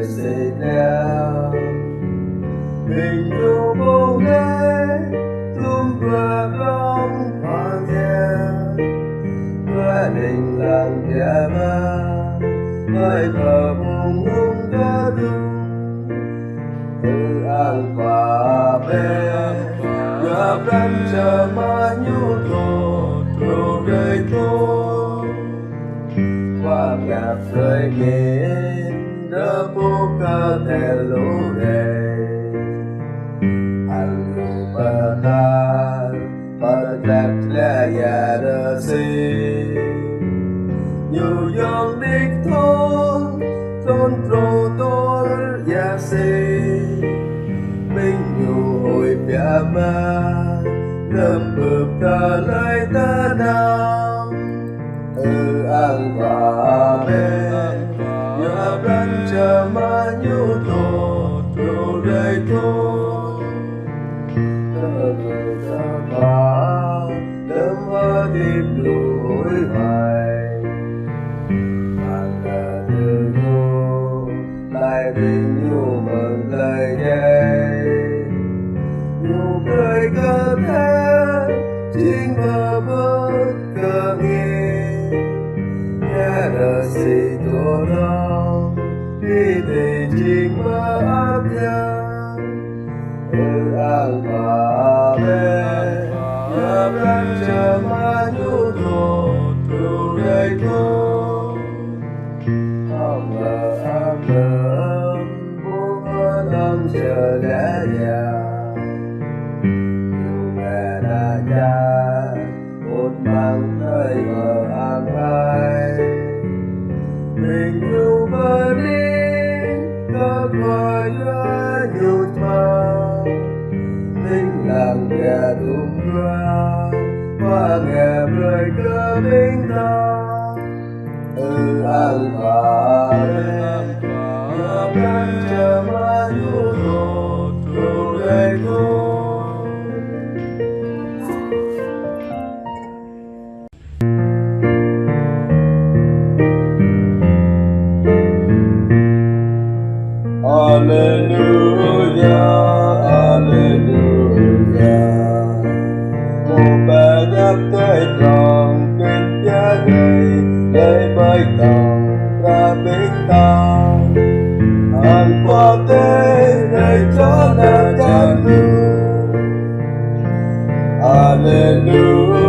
đời sinh ra mình yêu bố lê tung qua bóng hoàng gia qua đình làng nhà ma nơi thờ vùng hung ca dung an và bên gặp rắn chờ mà nhu thô đời thô qua ngạp rơi nghiên đỡ bố ca thè lũ đề anh lũ bà ta bà đẹp lẽ nhà đỡ si nhiều dòng đích thôn trô tôi nhà si mình nhiều hồi bia ma lâm bực ta lấy ta nam an và bên nhà rắn chờ mà nhu thô đời thô người ta ba đêm hoa đêm đủ hối hoài hàng là đưa vô lại bình nhu mừng lời nhé nhu cười cơ thế chính mơ bất cơ nghe nhà đời si tổ đông khi thì chính mơ ác nhân an và bên nhà rắn chờ mà nhu thô đời thô không ngờ ác nhân bố năm chờ lẽ nhà dù mẹ đã cha một bằng nơi mờ an ai mình yêu bờ đi có gọi ra nhiều thơ tình làng nhà đúng ra qua nghe rơi cơ bình ta an và bên nhà rắn chờ mà nhu thô đời thô Alleluia, Alleluia. Một bài nhắc tới lòng kinh giá ngày để bày tỏ ra bình tàng. Hàn qua tế để cho ta chán lưu. Alleluia.